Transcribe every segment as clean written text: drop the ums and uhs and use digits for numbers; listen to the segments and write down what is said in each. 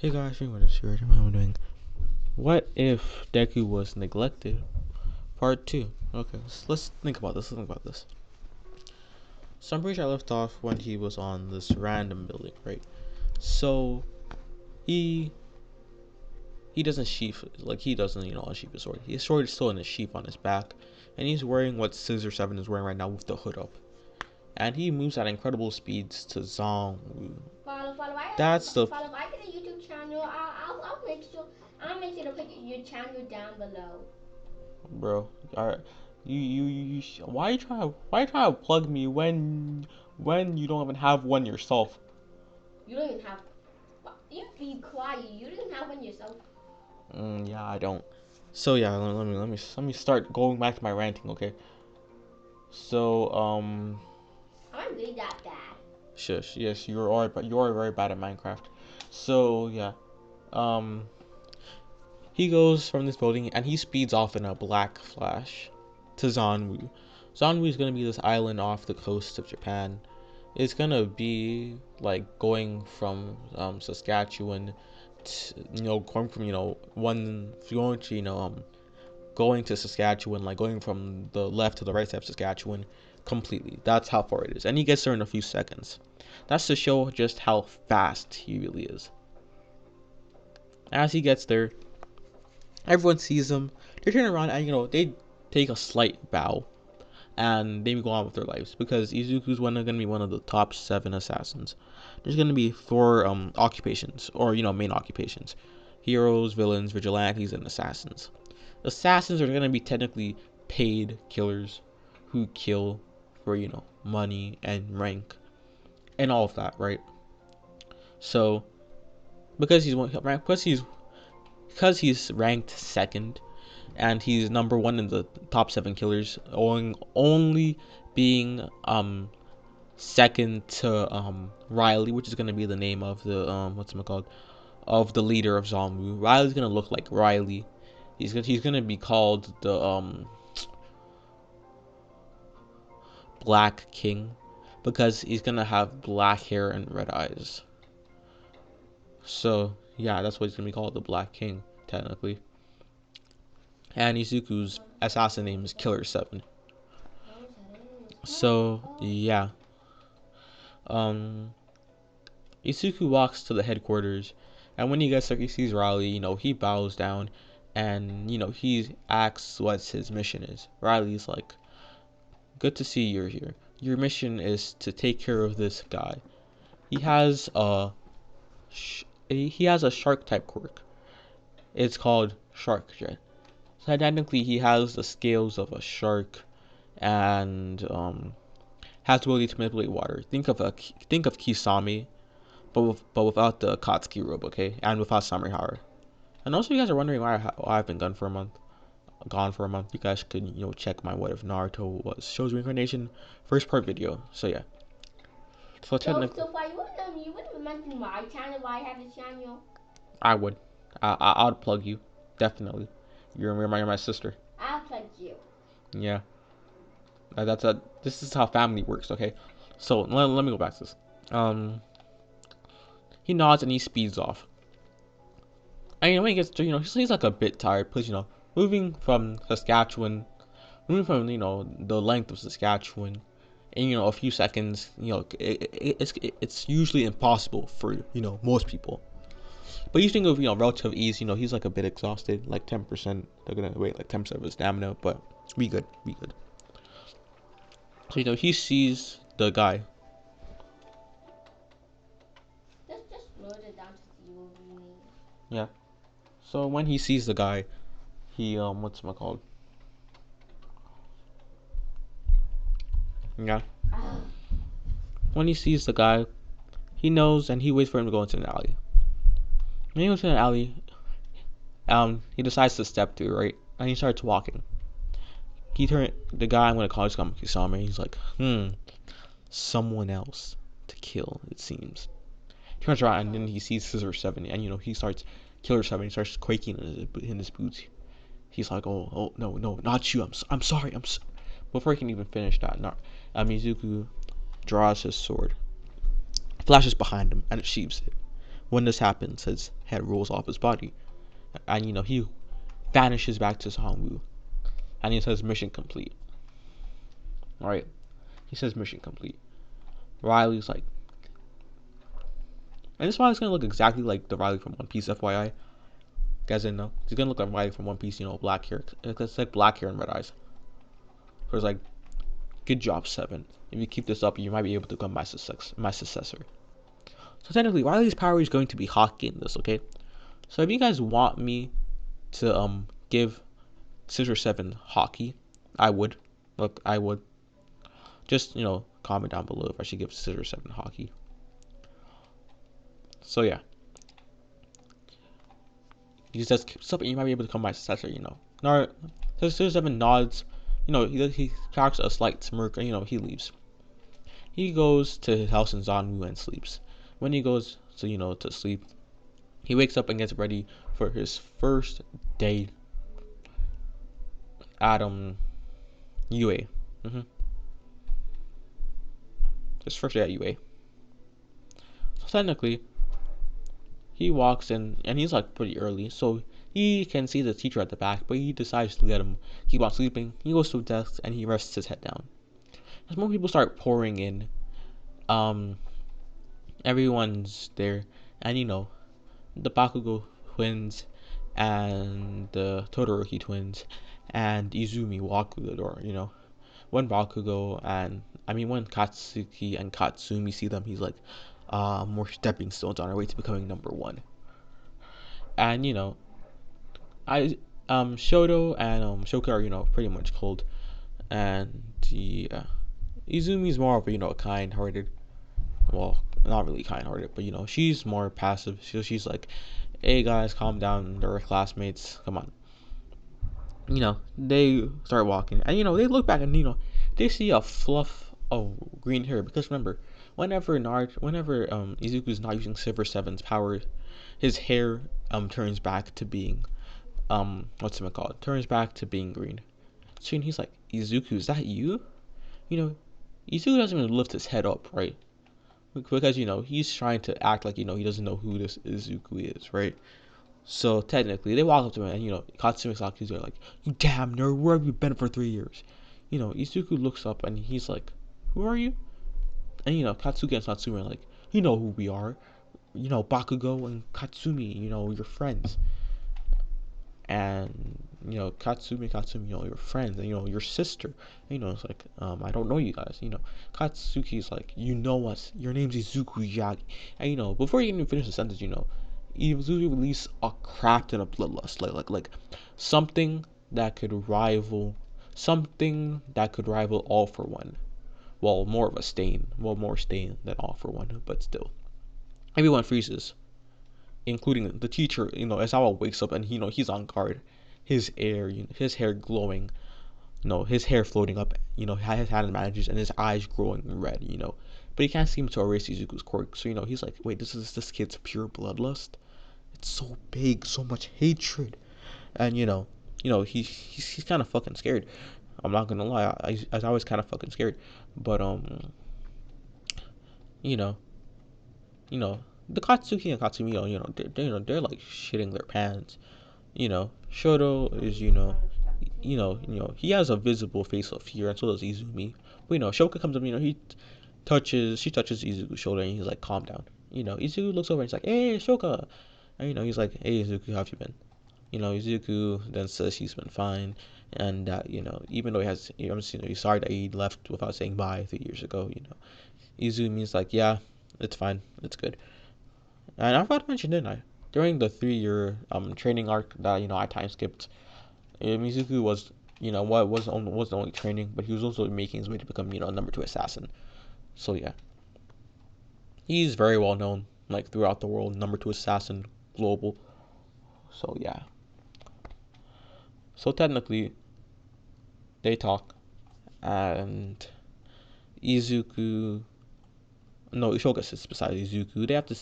Hey guys, I'm here. I'm doing. What if Deku was neglected? Part two. Okay, let's think about this. So I'm pretty sure I left off when he was on this random building, right? So he he doesn't sheath he doesn't unsheath his sword. His sword is still in a sheath on his back, and he's wearing what Scissor 7 is wearing right now with the hood up. And he moves at incredible speeds to Zong. Follow. That's the Follow. I get a YouTube channel. I'll make sure. I'll make sure to put your channel down below. bro. Alright, why you trying to plug me when you don't even have one yourself? You don't even have. You be quiet. You don't have one yourself. Yeah, I don't. So yeah, let me start going back to my ranting, okay? So I'm really that bad. shush. Yes, you're very bad at Minecraft. So yeah, um, he goes from this building and he speeds off in a black flash to Zanwu. Zanwu is gonna be this island off the coast of Japan. It's gonna be like going from Saskatchewan to, going from one going to going to Saskatchewan, like going from the left to the right side of Saskatchewan completely. That's how far it is, and he gets there in a few seconds. That's to show just how fast he really is. As he gets there, everyone sees him. They turn around and they take a slight bow and they go on with their lives because Izuku's going to be one of the top 7 assassins. There's going to be 4 occupations, or main occupations: heroes, villains, vigilantes, and assassins. Assassins are going to be technically paid killers who kill for money and rank and all of that, right? So because he's ranked second and he's number 1 in the top 7 killers, owing only being second to Riley, which is gonna be the name of the what's it called, of the leader of Zalmu. Riley's gonna look like Riley. He's gonna be called the Black King because he's gonna have black hair and red eyes. So yeah, that's what he's gonna be called, the Black King, technically. And Izuku's assassin name is Killer 7. So yeah, um, Izuku walks to the headquarters, and when he gets there, he sees Riley. He bows down, and he asks what his mission is. Riley's like, "Good to see you're here. Your mission is to take care of this guy. He has a he has a shark type quirk. It's called Shark Jet. So technically, he has the scales of a shark, and has the ability to manipulate water. Think of Kisame, but without the Katsuki robe, okay, and without Samurihara. And also, you guys are wondering why I've been gone for a month. You guys could check my What If Naruto Was Shows Reincarnation first part video. So yeah. So technically, So far, you wouldn't mention my channel. Why I have a channel? I would, I'd plug you, definitely. You're my sister. I'll plug you. Yeah, this is how family works, okay? So let me go back to this. Um, he nods and he speeds off. And when he gets to, he's like a bit tired because moving from Saskatchewan, moving from the length of Saskatchewan in a few seconds, it's usually impossible for most people. But you think of relative ease, he's like a bit exhausted, like 10%. They're gonna wait like 10% of his stamina, but we good. So he sees the guy. Just load it down to see what we need. Yeah. So when he sees the guy, he what's it called? Yeah. When he sees the guy, he knows and he waits for him to go into an alley. When he goes into an alley, he decides to step through, right? And he starts walking. The guy I'm gonna call Kisame. He's like, someone else to kill. It seems. He turns around and then he sees Scissor 7, and he starts Killer 7. He starts quaking in his boots. He's like, oh no, not you. I'm sorry. Before he can even finish that, Mizuku draws his sword, flashes behind him, and it sheaves it. When this happens, his head rolls off his body, and he vanishes back to Songwoo, and he says mission complete. All right, he says mission complete. Riley's like, and this Riley's gonna look exactly like the Riley from One Piece, FYI. You guys didn't know? He's gonna look like Riley from One Piece, black hair. It's like black hair and red eyes. So it's like, good job, Seven. If you keep this up, you might be able to become my successor. So technically, Riley's power is going to be Hockey in this, okay? So if you guys want me to give Scissor 7 Hockey, I would. Look, I would. Just, comment down below if I should give Scissor 7 Hockey. So yeah. He says, keep this up and you might be able to become my successor, Naruto, Scissor 7 nods. He cracks a slight smirk and, he leaves. He goes to his house in Zanwu and sleeps. When he goes to sleep, he wakes up and gets ready for his first day at UA. His first day at UA. So technically, he walks in and he's like pretty early, so he can see the teacher at the back, but he decides to let him keep on sleeping. He goes to the desk and he rests his head down. As more people start pouring in, everyone's there, and the Bakugo twins and the Todoroki twins and Izumi walk through the door. When Bakugo and when Katsuki and Katsumi see them, he's like, more stepping stones on our way to becoming number one. And Shoto and Shoka are pretty much cold, and Izumi's more of a kind-hearted. Well, not really kind-hearted, but she's more passive. She's like, hey guys, calm down. They're classmates. Come on. They start walking, and they look back and they see a fluff of green hair, because remember, whenever Izuku's not using Silver 7's power, his hair turns back to being what's it called? Turns back to being green. So he's like, Izuku, is that you? Izuku doesn't even lift his head up, right? Because he's trying to act like he doesn't know who this Izuku is, right? So technically, they walk up to him and Katsumi Saku's like, you damn nerd, where have you been for 3 years? Izuku looks up and he's like, who are you? And Katsuki and Satsumi are like, you know who we are. Bakugo and Katsumi, you're friends. And Katsumi, your friends, and your sister. It's like, I don't know you guys. Katsuki's like, you know us. Your name's Izuku Yagi. And before you even finish the sentence, Izuku released a crap ton of bloodlust, like something that could rival All for One. Well, more stain than All for One, but still, everyone freezes, including the teacher. Aizawa wakes up and he's on guard. His hair glowing, his hair floating up, his hand manages and his eyes growing red, but he can't seem to erase Izuku's quirk. So he's like, wait, this is this kid's pure bloodlust. It's so big, so much hatred, and he's kind of fucking scared. I'm not gonna lie, I was always kind of fucking scared, but you know, the Katsuki and Katsumi, they're like shitting their pants. Shoto is, he has a visible face of fear, and so does Izumi. But Shoka comes up, she touches Izuku's shoulder, and he's like, calm down. Izuku looks over and he's like, hey, Shoka. And he's like, hey, Izuku, how have you been? Izuku then says he's been fine, and that even though he's sorry that he left without saying bye 3 years ago. Izumi's like, yeah, it's fine, it's good. And I forgot to mention, didn't I? During the 3-year training arc that I time skipped, Izuku was wasn't only training, but he was also making his way to become number 2 assassin. So yeah, he's very well known like throughout the world, number 2 assassin global. So yeah. So technically, they talk, and Izuku. No, Ishoka sits beside Izuku. They have to.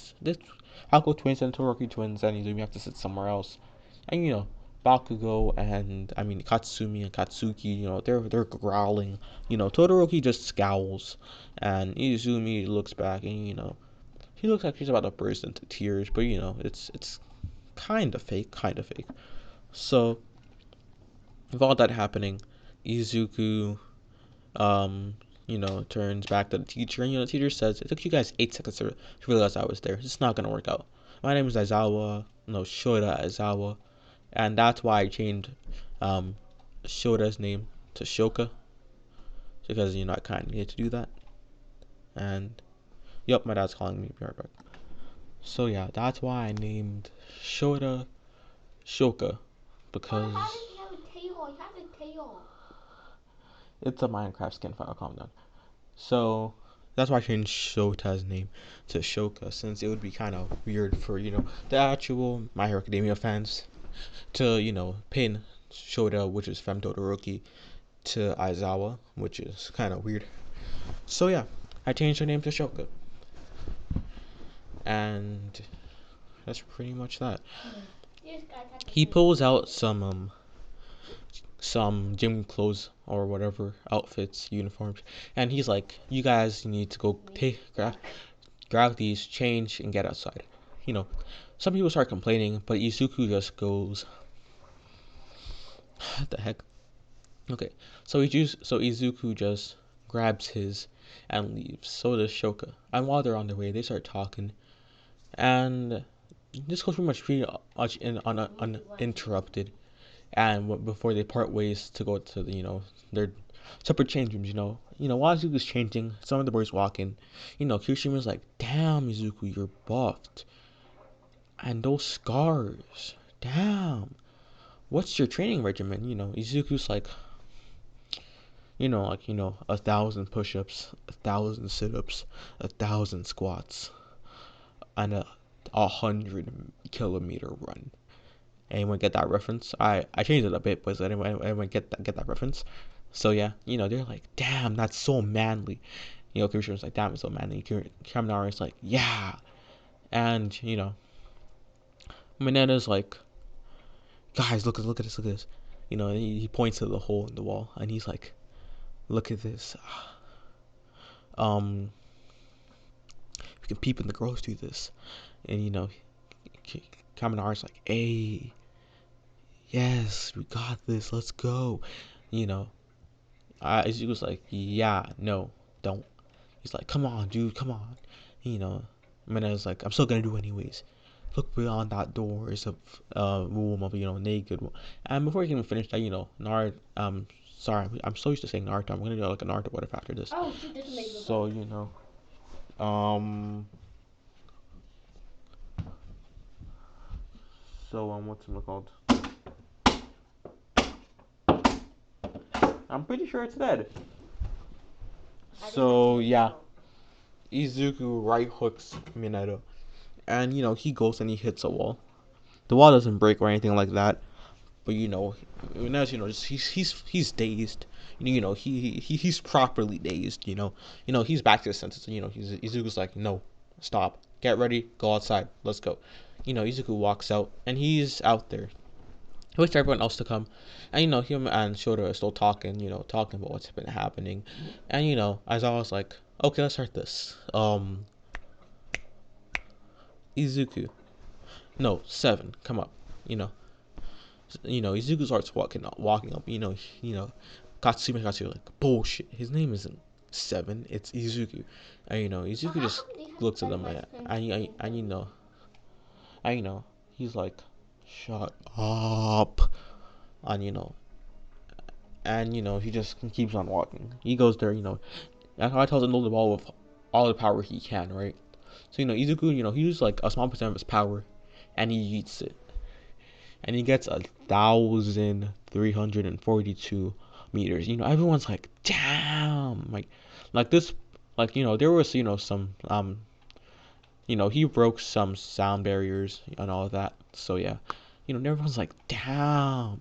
Hako twins and Todoroki twins and Izumi have to sit somewhere else. And Bakugo and Katsumi and Katsuki, they're growling. Todoroki just scowls, and Izumi looks back and He looks like he's about to burst into tears, but you know, it's kind of fake, kind of fake. So with all that happening, Izuku, turns back to the teacher, and the teacher says, "It took you guys 8 seconds to realize I was there. It's not gonna work out. My name is Shota Aizawa, and that's why I changed Shota's name to Shoka, because I kind of needed to do that. And yep, my dad's calling me. Be right back. So yeah, that's why I named Shota Shoka, because How does he have a tail? He has a tail. it's a Minecraft skin file. Calm down. So that's why I changed Shota's name to Shoka, since it would be kind of weird for the actual My Hero Academia fans to pin Shota, which is Fem Todoroki, to Aizawa, which is kind of weird. So yeah, I changed her name to Shoka, and that's pretty much that. He pulls out some gym clothes or whatever, outfits, uniforms, and he's like, "You guys need to go grab these, change, and get outside." Some people start complaining, but Izuku just goes, "What the heck?" Okay, so Izuku just grabs his and leaves. So does Shoka. And while they're on their way, they start talking, and this goes pretty much uninterrupted. And before they part ways to go to their separate change rooms, while Izuku's changing, some of the boys walk in. Kirishima's like, "Damn, Izuku, you're buffed, and those scars, damn. What's your training regimen?" Izuku's like, 1,000 push-ups, 1,000 sit-ups, 1,000 squats, and a 100-kilometer run. Anyone get that reference? I changed it a bit, but anyone get that reference? So yeah, they're like, "Damn, that's so manly." Kirishima's like, "Damn, it's so manly." Kaminari's like, "Yeah," and Mineta's like, "Guys, look at this, look at this." He points to the hole in the wall, and he's like, "Look at this. We can peep in the girls do this." And Kaminari's like, "Hey, yes, we got this. Let's go." You know, he was like, "Yeah, no, don't." He's like, "Come on, dude, come on." You know, Mineta's like, "I'm still gonna do it anyways. Look beyond that door is a room of naked." And before he can even finish that, Naruto. Sorry, I'm so used to saying Naruto. I'm gonna do like a Naruto what if after this. Oh shoot, this makes me So um, what's it called? I'm pretty sure it's dead. So yeah, Izuku right hooks Minato, and he goes and he hits a wall. The wall doesn't break or anything like that, but Minato's just he's dazed. He's properly dazed. He's back to his senses. Izuku's like, "No, stop, get ready, go outside, let's go." Izuku walks out, and he's out there. He waits for everyone else to come, and him and Shota are still talking. Talking about what's been happening, and Aizawa's like, "Okay, let's start this. Izuku, no, 7, come up." You know, Izuku starts walking up. Katsumi's like, "Bullshit. His name isn't 7. It's Izuku." And Izuku just looks at them and he's like, "Shut up." And he just keeps on walking. He goes there. That's how I tells him to the ball with all the power he can, right? So Izuku, he uses like a small percent of his power, and he eats it, and he gets 1,342 meters. Everyone's like, "Damn!" Like this, there was some he broke some sound barriers and all of that. So yeah, everyone's like, "Damn!"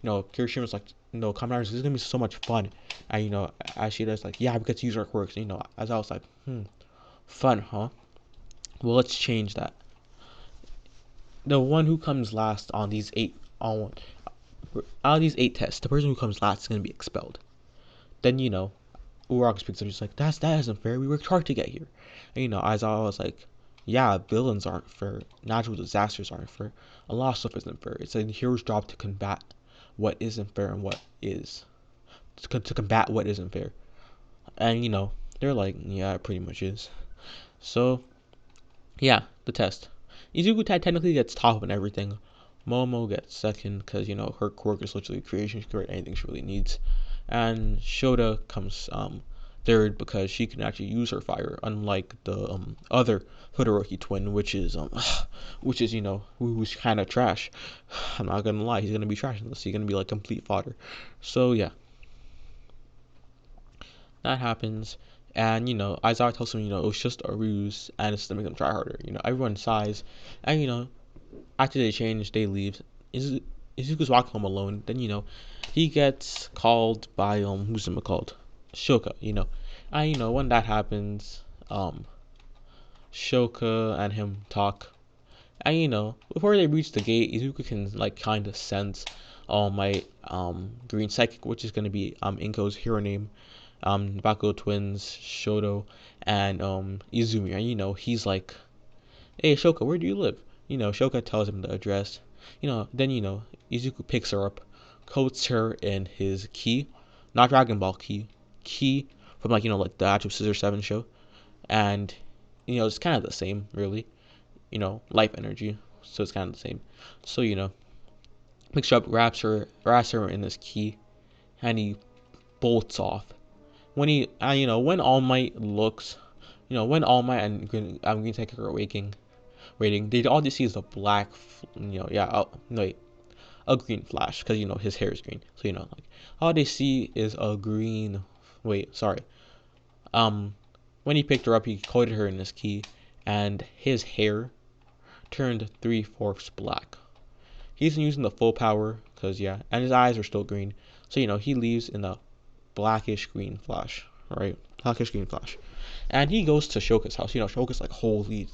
Kirishima's like, "No, Kaminari, this is gonna be so much fun." And Ashida's like, "Yeah, we get to use our quirks." As I was like, "Fun, huh? Well, let's change that." The one who comes last on these on out of these 8 tests, the person who comes last is gonna be expelled. Then Uraraka speaks up. He's like, that isn't fair. We worked hard to get here." And Aizawa was like, yeah, villains aren't fair, natural disasters aren't fair, a lot of stuff isn't fair. It's a hero's job to combat what isn't fair and what is, to combat what isn't fair. And they're like, yeah, it pretty much is. So yeah, the test. Izuku technically gets top in everything. Momo gets second because her quirk is literally creation. She can create anything she really needs, and Shota comes third because she can actually use her fire, unlike the other Todoroki twin, which is who's kind of trash. I'm not gonna lie, he's gonna be trash in this. He's gonna be like complete fodder. So yeah, that happens. And Aizawa tells him it was just a ruse and it's to make them try harder. Everyone sighs, and after they change, they leave. Izuku's walking home alone. Then he gets called by who's him called, Shoka. And when that happens, Shoka and him talk. And before they reach the gate, Izuku can like kind of sense my green psychic, which is gonna be Inko's hero name, Bakugo twins, Shoto, and Izumi. And he's like, hey Shoka, where do you live? Shoka tells him the address. Then Izuku picks her up, coats her in his ki, not Dragon Ball ki from like like the actual Scissor 7 show. And it's kind of the same really. Life energy. So it's kind of the same. So picks her up, wraps her in his ki, and he bolts off. When he when All Might looks, when All Might and Green Tiger are waiting, they all they see is a black, yeah, no, wait, a green flash, because his hair is green. So like all they see is a green. Wait, sorry. When he picked her up, he coated her in his ki, and his hair turned 3/4 black. He's using the full power, because yeah, and his eyes are still green. So he leaves in a blackish green flash, right? Blackish green flash, and he goes to Shoka's house. Shoka's like, holy,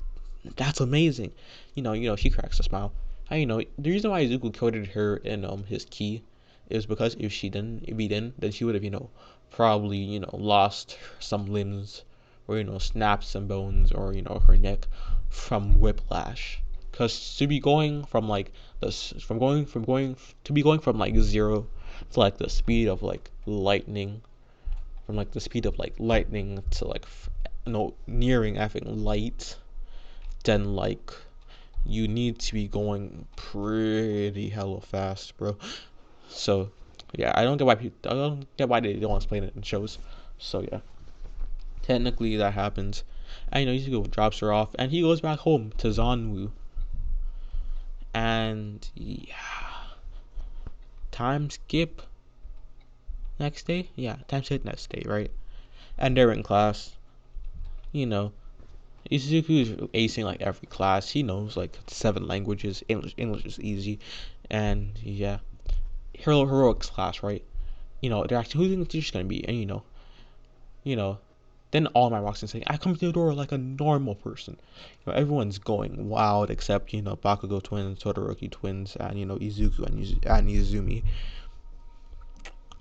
that's amazing. She cracks a smile. And the reason why Izuku coded her in his ki is because if he didn't, then she would have probably lost some limbs, or snapped some bones, or her neck from whiplash. Because to be going from like this, to be going from like 0 to like the speed of like lightning, from like the speed of like lightning to like nearing effing light, then like you need to be going pretty hella fast, bro. So yeah, I don't get why they don't explain it in shows. So yeah, technically that happens. And Izuku drops her off, and he goes back home to Zanwu. And yeah, time skip next day. Yeah, time skip next day, right? And they're in class. Izuku is acing like every class. He knows like 7 languages. English is easy, and yeah, heroics class, right? They're asking who's the teacher's gonna be, and you know, then All Might walks in saying, "I come to the door like a normal person." Everyone's going wild except Bakugo twins, Todoroki twins, and Izuku and Izumi.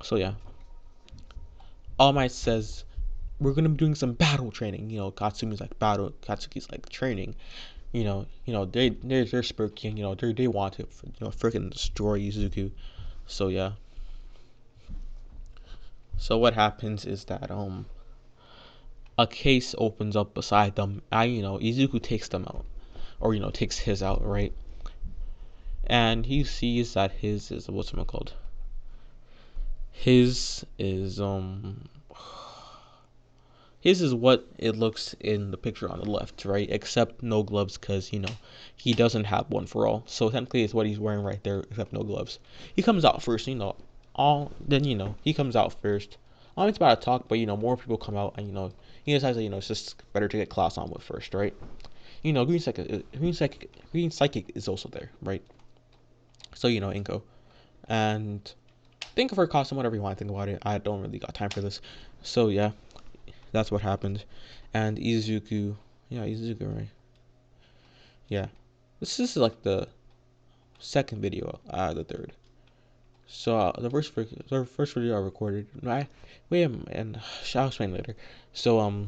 So yeah, All Might says, we're gonna be doing some battle training. Katsumi's like Katsuki's like training. They're Spirit King. They want to freaking destroy Izuku. So yeah. So what happens is that a case opens up beside them. And Izuku takes them out, or takes his out, right? And he sees that his is what's it called? His is His is what it looks in the picture on the left, right? Except no gloves, because, he doesn't have one for all. So technically it's what he's wearing right there, except no gloves. He comes out first, he comes out first. It's about to talk, but, more people come out, and, he decides that, it's just better to get class on with first, right? Green Psychic is also there, right? So, Inko. And think of her costume, whatever you want to think about it. I don't really got time for this. So, yeah. That's what happened. And Izuku, yeah, Izuku, right? Yeah. This is like the second video out of the third. So the first video I recorded. I'll explain later. So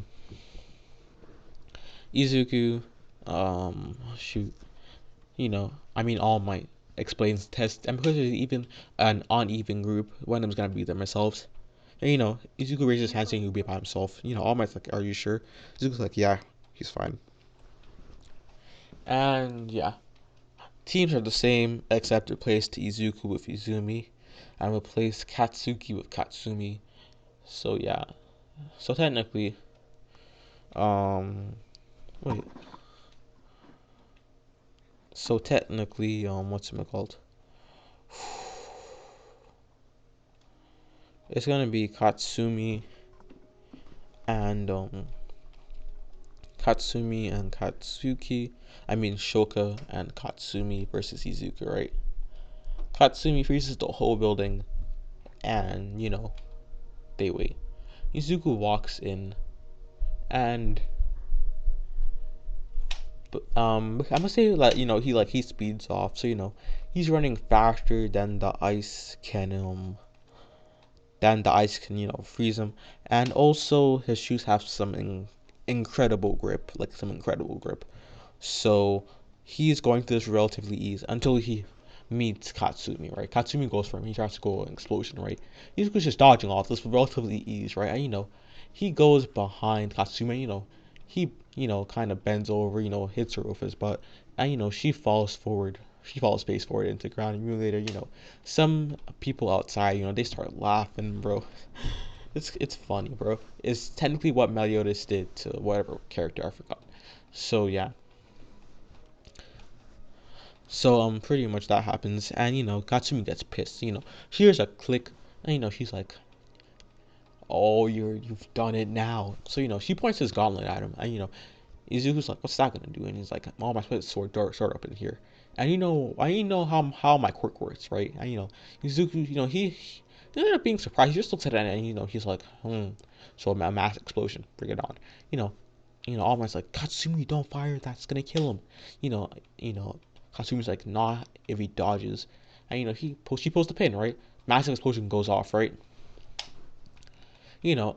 Izuku Shoot, I mean, All Might explains test, and because there's even an uneven group, one of them's gonna be themselves. And Izuku raises his hand saying he'll be by himself. All Might's like, "Are you sure?" Izuku's like, "Yeah, he's fine." And yeah, teams are the same except replace Izuku with Izumi, and replace Katsuki with Katsumi. So yeah, so technically, um, wait. So technically, what's it called? It's gonna be and Katsumi and Katsuki. I mean Shoka and Katsumi versus Izuku, right? Katsumi freezes the whole building, and they wait. Izuku walks in, and I must say, like, he speeds off, so he's running faster than the ice can freeze him, and also his shoes have some incredible grip, like some incredible grip. So he's going through this relatively easy until he meets Katsumi, right? Katsumi goes for him. He tries to go an explosion, right? He's just dodging off this relatively easy, right? And he goes behind Katsumi. He kind of bends over, hits her with his butt, and she falls forward. She falls face forward into the ground. And later, some people outside, they start laughing, bro. It's funny, bro. It's technically what Meliodas did to whatever character I forgot. So yeah. So pretty much that happens, and Katsumi gets pissed. She hears a click, and she's like, "Oh, you've done it now." So she points his gauntlet at him, and Izuku's like, "What's that gonna do?" And he's like, "Oh, my sword up in here." And how my quirk works, right? And Izuku, he ended up being surprised. He just looks at it, and he's like, "Hmm." So a mass explosion, bring it on. You know, All Might's like, "Katsumi, don't fire. That's gonna kill him." You know, you know, Katsumi's like, "Nah, if he dodges." And she pulls the pin, right? Massive explosion goes off, right? You know,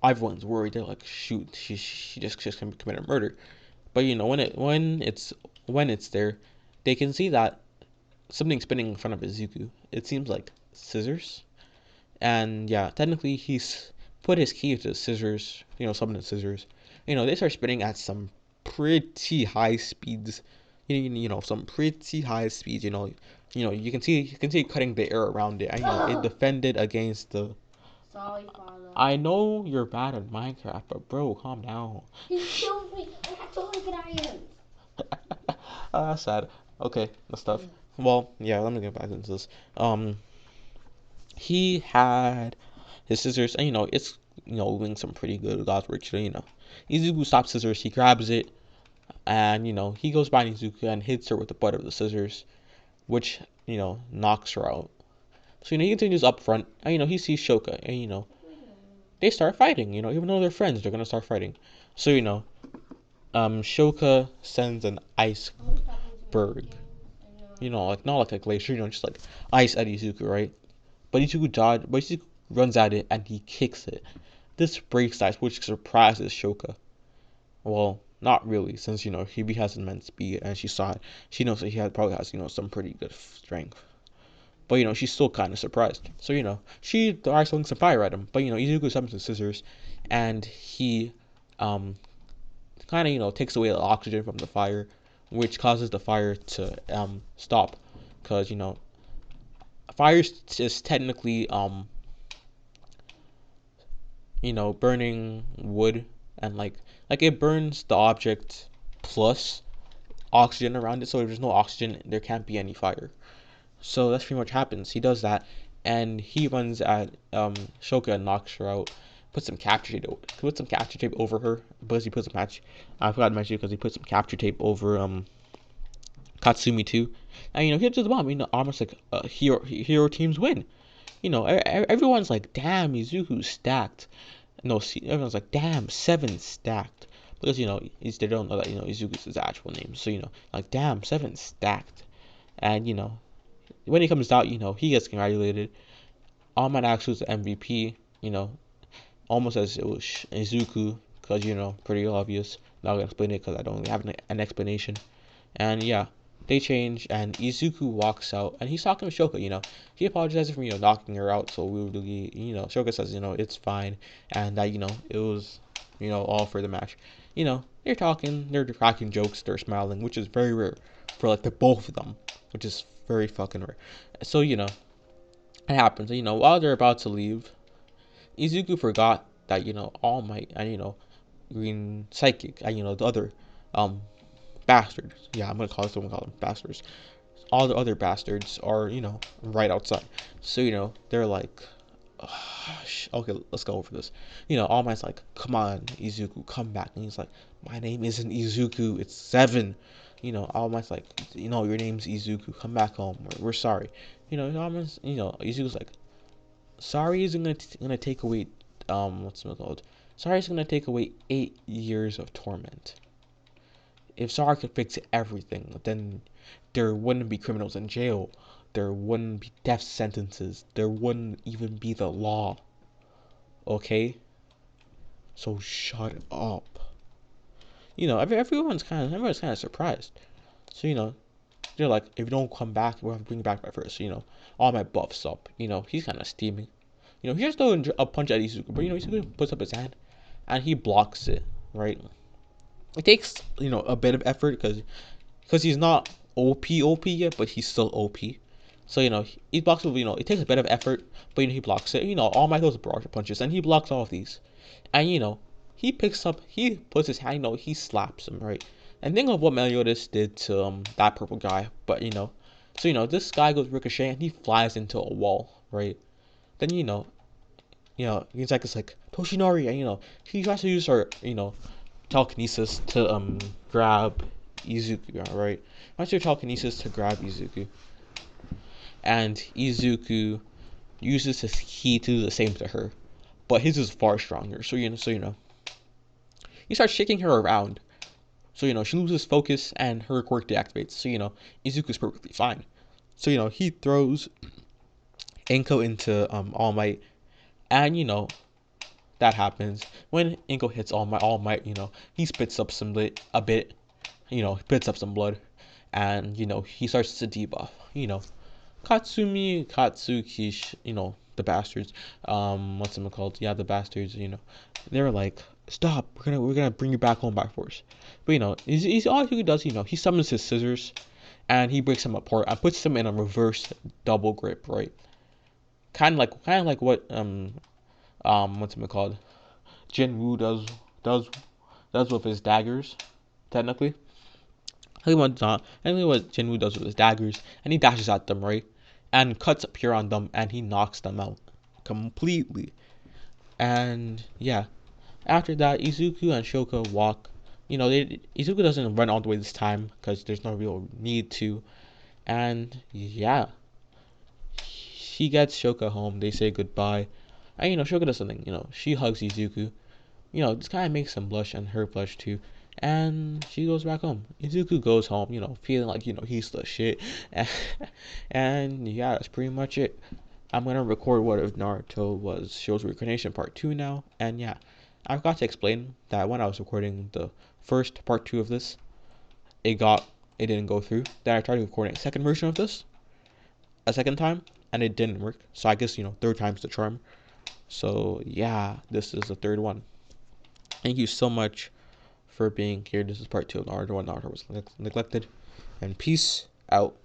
everyone's worried. They're like, "Shoot, she just committed murder." But when it's there, they can see that something's spinning in front of Izuku. It seems like scissors, and yeah, technically he's put his key to the scissors. Summon the scissors. They start spinning at some pretty high speeds. Some pretty high speeds. You can see it cutting the air around it. And, it defended against the. Sorry, father. I know you're bad at Minecraft, but bro, calm down. He killed me. I got 200 irons. That's sad. Okay, that's stuff. Well, yeah, let me get back into this. He had his scissors, and it's doing some pretty good God's work. Izuku stops scissors. He grabs it, and he goes by Izuku and hits her with the butt of the scissors, which knocks her out. So he continues up front, and he sees Shoka, and they start fighting. Even though they're friends, they're gonna start fighting. So Shoka sends an iceberg. Like not like a glacier, just like ice at Izuku, right? But Izuku runs at it and he kicks it. This breaks ice, which surprises Shoka. Well, not really, since he has immense speed and she saw it. She knows that probably has some pretty good strength. But she's still kind of surprised. So she tries throwing some fire at him. But Izuku summons the scissors, and he kind of takes away the oxygen from the fire, which causes the fire to stop, because fire is technically burning wood, and like it burns the object plus oxygen around it. So if there's no oxygen, there can't be any fire. So that's pretty much happens. He does that, and he runs at Shoka and knocks her out. Put some capture tape over her, because he put some patch. I forgot to mention, because he put some capture tape over Katsumi too. And he hits the bomb. Almost like hero teams win. Everyone's like, "Damn, Izuku's stacked." No, see, everyone's like, "Damn, 7 stacked." Because they don't know that Izuku's his actual name. So like, "Damn, 7 stacked." And when he comes out, he gets congratulated. All Might Axe was the MVP. Almost as it was Izuku, because pretty obvious. not gonna explain it because I don't really have an explanation. And yeah, they change, and Izuku walks out, and he's talking to Shoka. He apologizes for knocking her out so rudely. Shoka says it's fine, and that it was all for the match. They're talking, they're cracking jokes, they're smiling, which is very rare for like the both of them, which is very fucking rare. So it happens. While they're about to leave, Izuku forgot that All Might and Green Psychic and the other um bastards. Yeah, I'm gonna call them bastards. All the other bastards are right outside. So they're like, okay, let's go over this. All Might's like, come on, Izuku, come back, and he's like, my name isn't Izuku, it's Seven. All Might's like, your name's Izuku, come back home. We're sorry. All Might's, Izuku's like, sorry isn't gonna take away what's it called? Sorry is gonna take away 8 years of torment. If Sara could fix everything, then there wouldn't be criminals in jail. There wouldn't be death sentences. There wouldn't even be the law. Okay? So shut up. Everyone's kind of surprised. So they're like, if you don't come back, we'll have to bring you back by first. All my buffs up. He's kind of steaming. He's just throwing a punch at Izuku, but Izuku puts up his hand and he blocks it. Right? It takes a bit of effort because he's not OP yet, but he's still OP. So he blocks with it takes a bit of effort, but he blocks it. All my those barrage punches, and he blocks all of these, and he puts his hand, he slaps him right. And think of what Meliodas did to that purple guy, but so this guy goes ricochet and he flies into a wall, right? Then he's like it's like Toshinori, and he tries to use her telekinesis to grab Izuku, right? Tries to telekinesis to grab Izuku, and Izuku uses his ki to do the same to her, but his is far stronger. So he starts shaking her around. So she loses focus and her quirk deactivates. So Izuku's perfectly fine. So he throws Inko into All Might, and that happens when Inko hits All Might. He spits up a bit. Spits up some blood, and he starts to debuff. Katsumi, Katsuki, the bastards. What's them called? Yeah, the bastards. They're like, stop. We're gonna bring you back home by force. But he's all he does. He summons his scissors, and he breaks them apart and puts them in a reverse double grip. Right. Kind of like what what's it called? Jinwoo does with his daggers. Technically. Technically what Jinwoo does with his daggers, and he dashes at them, right? And cuts appear on them, and he knocks them out completely. And yeah, after that, Izuku and Shoka walk. Izuku doesn't run all the way this time because there's no real need to. And yeah, he gets Shoka home. They say goodbye, and Shoka does something. She hugs Izuku. This kind of makes him blush and her blush too. And she goes back home. Izuku goes home, feeling like, he's the shit. And yeah, that's pretty much it. I'm gonna record What If Naruto Was Show's Reincarnation Part 2 now. And yeah, I forgot to explain that when I was recording the first Part 2 of this, it didn't go through. Then I tried recording a second version of this a second time, and it didn't work. So I guess, third time's the charm. So yeah, this is the third one. Thank you so much for being here. This is part 2 of Naruto when Naruto was neglected. And peace out.